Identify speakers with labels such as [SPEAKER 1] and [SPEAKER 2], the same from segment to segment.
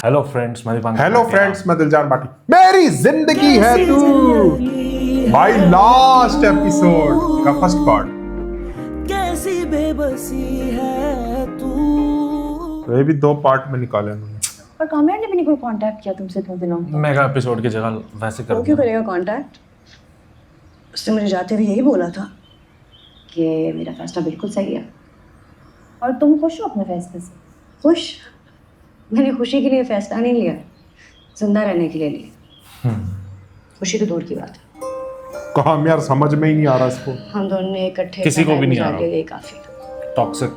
[SPEAKER 1] Hello friends, मैं Dipankar.
[SPEAKER 2] Hello friends, मैं दिलजान बाटी। मेरी जिंदगी है तू भाई, लास्ट एपिसोड का फर्स्ट पार्ट।
[SPEAKER 3] कैसी बेबसी है तू।
[SPEAKER 2] तो ये भी 2 पार्ट में निकाले उन्होंने।
[SPEAKER 4] और काम्या ने भी नहीं कोई कांटेक्ट किया तुमसे 2 दिनों में।
[SPEAKER 1] मेगा एपिसोड की जगह वैसे कर
[SPEAKER 4] वो क्यों
[SPEAKER 1] दिया।
[SPEAKER 4] करेगा कांटेक्ट? उसने मुझे जाते हुए यही बोला था कि मेरा फैसला बिल्कुल सही है। और तुम खुश हो अपने फैसले से? खुश? मैंने खुशी के लिए फैसला नहीं लिया, जिंदा रहने के लिए लिया। खुशी तो दूर की बात है।
[SPEAKER 2] काम यार समझ में ही नहीं आ रहा इसको।
[SPEAKER 4] हम दोनों ने इकट्ठे
[SPEAKER 1] किसी को भी नहीं आ रहा।
[SPEAKER 4] यही काफी।
[SPEAKER 1] टॉक्सिक।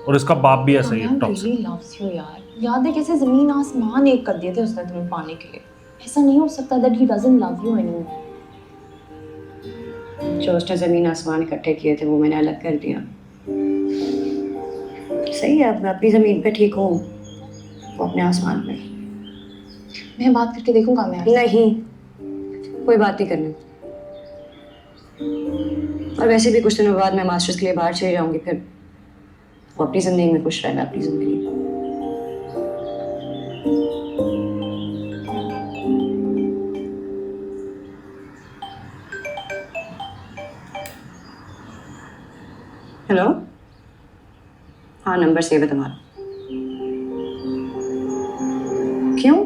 [SPEAKER 1] और इसका बाप भी ऐसा ही है, टॉक्सिक।
[SPEAKER 5] really loves you यार। याद है कैसे जमीन आसमान एक कर दिए थे उसने तुम्हें पाने के लिए। ऐसा नहीं हो सकता that he doesn't love you anymore।
[SPEAKER 4] जो उसने जमीन आसमान इकट्ठे किए थे वो मैंने अलग कर दिया। सही है, अब मैं अपनी जमीन पे ठीक हूँ, वो अपने आसमान पे।
[SPEAKER 5] मैं बात करके देखूंगा मैं।
[SPEAKER 4] नहीं, कोई बात नहीं करनी। और वैसे भी कुछ दिनों बाद मैं मास्टर्स के लिए बाहर चली जाऊंगी, फिर वो अपनी जिंदगी में खुश रहना, अपनी जिंदगी। हेलो, हाँ नंबर सेव है तुम्हारा। क्यों?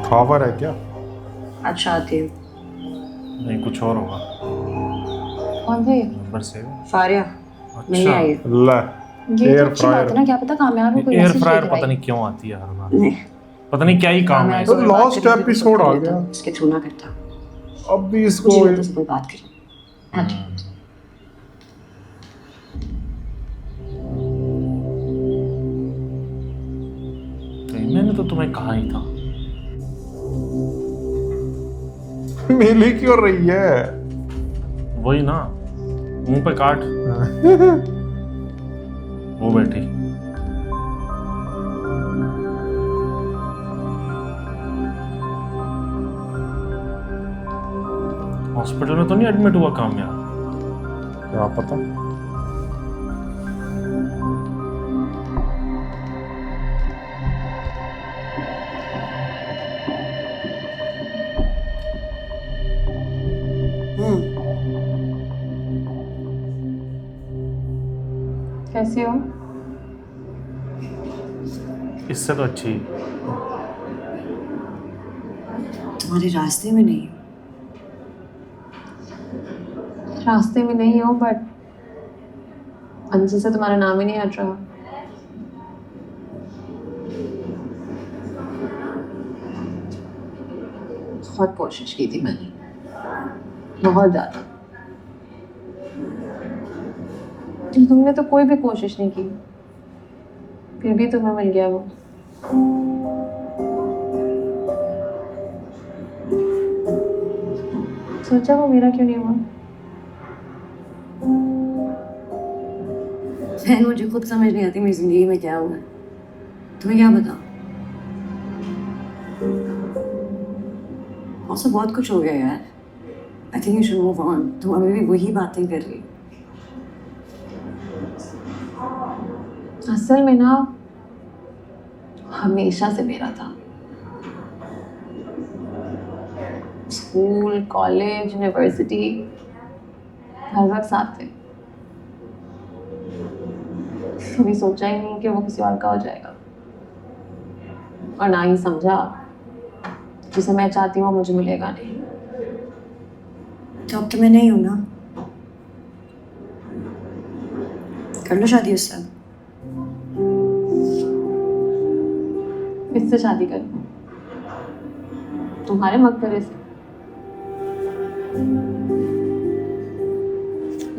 [SPEAKER 2] खबर है क्या?
[SPEAKER 4] अच्छा आती हूँ।
[SPEAKER 1] नहीं, कुछ और होगा।
[SPEAKER 5] कौन थे?
[SPEAKER 1] नंबर से
[SPEAKER 4] फारिया मिलने आई है।
[SPEAKER 2] ले
[SPEAKER 5] ये
[SPEAKER 2] एयर
[SPEAKER 5] तो अच्छी बात है ना, क्या पता कामयाब हो कोई
[SPEAKER 1] एयर
[SPEAKER 5] मैसेज
[SPEAKER 1] फ्रायर
[SPEAKER 5] लेकर
[SPEAKER 1] पता
[SPEAKER 5] आई।
[SPEAKER 1] नहीं क्यों आती है हर बार।
[SPEAKER 4] नहीं,
[SPEAKER 1] पता नहीं क्या ही काम है
[SPEAKER 2] तो
[SPEAKER 1] इसका।
[SPEAKER 2] लास्ट एपिसोड आ गया,
[SPEAKER 4] इसके थ्रू ना करता।
[SPEAKER 2] अब भी इसको
[SPEAKER 4] मुझे लगता है कोई बात करें। हाँ ठीक।
[SPEAKER 1] मैंने तो तुम्हें कहा ही था।
[SPEAKER 2] मिली क्यों रही है?
[SPEAKER 1] वही ना, मुंह पे काट। वो बैठी। हॉस्पिटल में तो नहीं एडमिट हुआ कामयाब?
[SPEAKER 2] क्या पता।
[SPEAKER 5] कैसे हो?
[SPEAKER 1] इससे तो अच्छी।
[SPEAKER 4] तुम्हारे रास्ते में नहीं।
[SPEAKER 5] रास्ते में नहीं हो बट अंजू से तुम्हारा नाम ही नहीं हट रहा। बहुत कोशिश की थी मैंने, बहुत ज्यादा। तुमने तो कोई भी कोशिश नहीं की, फिर भी तुम्हें मिल गया वो। सोचा वो मेरा क्यों नहीं हुआ?
[SPEAKER 4] बहन, मुझे खुद समझ नहीं आती मेरी जिंदगी में क्या हुआ है। तुम्हें क्या बताऊं? और बहुत कुछ हो गया यार। I think you should move on. तुम अभी भी वही बातें कर रही हो।
[SPEAKER 5] असल में ना हमेशा से मेरा था। स्कूल, कॉलेज, यूनिवर्सिटी हर वक्त साथ थे। कभी सोचा ही नहीं कि वो किसी और का हो जाएगा, और ना ही समझा जिसे मैं चाहती हूँ मुझे मिलेगा नहीं।
[SPEAKER 4] तो अब तो मैं नहीं हूं ना। कर लो शादी उससे।
[SPEAKER 5] किससे शादी करूँ? तुम्हारे मकबरे से?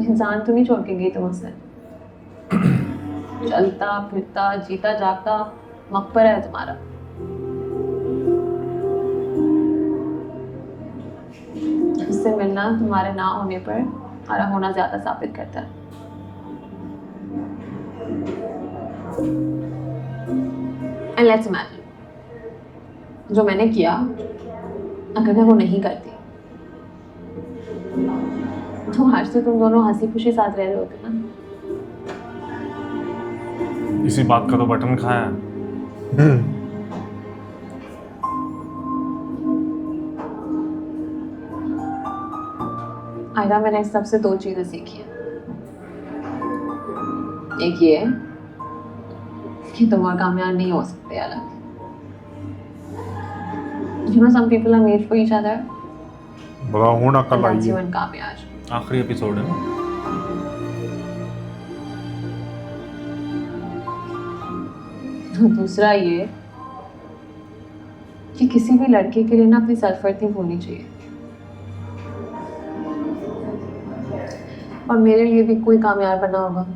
[SPEAKER 5] इंसान तो नहीं छोड़ के गई तुम उसे। चलता फिरता जीता जागता मकबरा है तुम्हारा। उससे मिलना तुम्हारे ना होने पर हमारा होना ज्यादा साबित करता है। And let's imagine, जो मैंने किया अगर मैं वो नहीं करती तो आज से तुम दोनों हंसी खुशी साथ रह रहे होते ना।
[SPEAKER 1] इसी बात का तो बटन खाया है।
[SPEAKER 5] आयरा, मैंने इस सबसे दो चीजें सीखी हैं। एक ये कि तुम और कामयाब नहीं हो सकते अलग। You know, some people are made for each other.
[SPEAKER 2] बड़ा होना
[SPEAKER 5] And
[SPEAKER 2] कल
[SPEAKER 5] that's
[SPEAKER 2] आई
[SPEAKER 5] you
[SPEAKER 2] है।
[SPEAKER 5] and कामयाब।
[SPEAKER 1] आखिरी एपिसोड है ना।
[SPEAKER 5] दूसरा ये कि किसी भी लड़के के लिए ना अपनी सेल्फ-वर्थ नहीं भूलनी चाहिए। और मेरे लिए भी कोई कामयाब बना होगा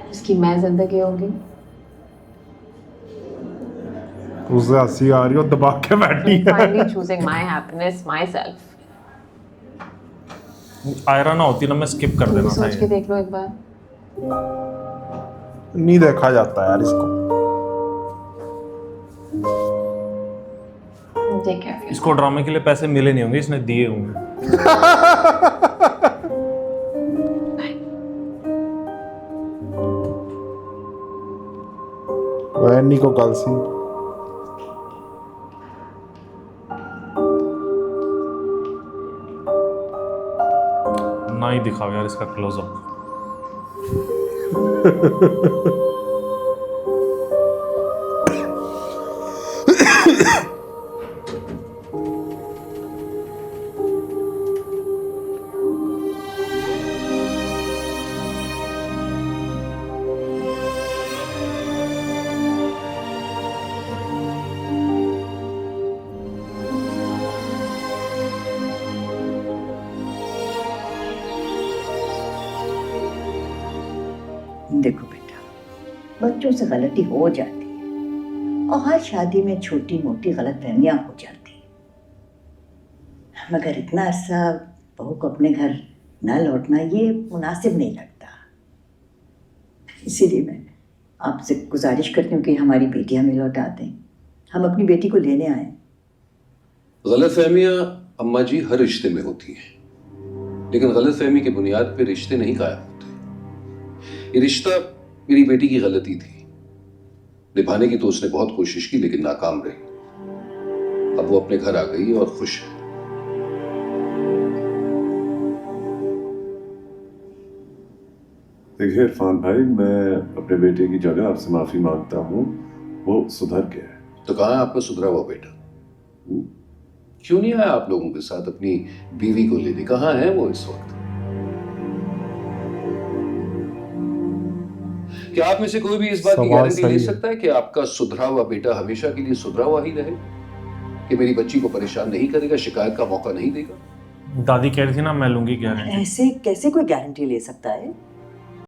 [SPEAKER 5] जिसकी मैं जिंदगी होगी।
[SPEAKER 2] उसे हंसी आ रही हो, दबा के बैठी है।
[SPEAKER 5] Finally choosing my happiness myself।
[SPEAKER 1] Ayra ना होती ना, मैं स्किप कर देना था
[SPEAKER 5] सोच के
[SPEAKER 1] ये।
[SPEAKER 5] देख लो एक बार।
[SPEAKER 2] नहीं देखा जाता यार इसको।
[SPEAKER 5] Take care of yourself।
[SPEAKER 1] इसको ड्रामे के लिए पैसे मिले नहीं होंगे, इसने दिए होंगे।
[SPEAKER 2] वैनी को कल सी
[SPEAKER 1] ना ही दिखाओ यार इसका क्लोजअप।
[SPEAKER 6] देखो बेटा, बच्चों से गलती हो जाती है और हर शादी में छोटी मोटी गलतफहमियां हो जाती है, मगर इतना अरसा बहू को अपने घर न लौटना ये मुनासिब नहीं लगता। इसीलिए मैं आपसे गुजारिश करती हूँ कि हमारी बेटी हमें लौटा दें। हम अपनी बेटी को लेने आए।
[SPEAKER 7] गलतफहमियां अम्मा जी हर रिश्ते में होती हैं, लेकिन गलतफहमी की बुनियाद पर रिश्ते नहीं कायम होते। ये रिश्ता मेरी बेटी की गलती थी, निभाने की तो उसने बहुत कोशिश की लेकिन नाकाम रही। अब वो अपने घर आ गई और खुश है।
[SPEAKER 8] देखिए इरफान भाई, मैं अपने बेटे की जगह आपसे माफी मांगता हूँ। वो सुधर गया है।
[SPEAKER 7] तो कहाँ है आपका सुधरा हुआ बेटा? क्यों नहीं आया आप लोगों के साथ अपनी बीवी को लेने? कहाँ है वो इस वक्त? क्या आप में से कोई भी इस बात की
[SPEAKER 2] सवाल
[SPEAKER 7] गारंटी
[SPEAKER 2] सही
[SPEAKER 7] ले
[SPEAKER 2] है।
[SPEAKER 7] सकता है कि आपका सुधरा हुआ बेटा हमेशा के लिए सुधरा हुआ ही रहे, कि मेरी बच्ची को परेशान नहीं करेगा, शिकायत का मौका नहीं देगा?
[SPEAKER 1] दादी कह रही थी ना, मैं लूंगी गारंटी।
[SPEAKER 6] ऐसे कैसे कोई गारंटी ले सकता है?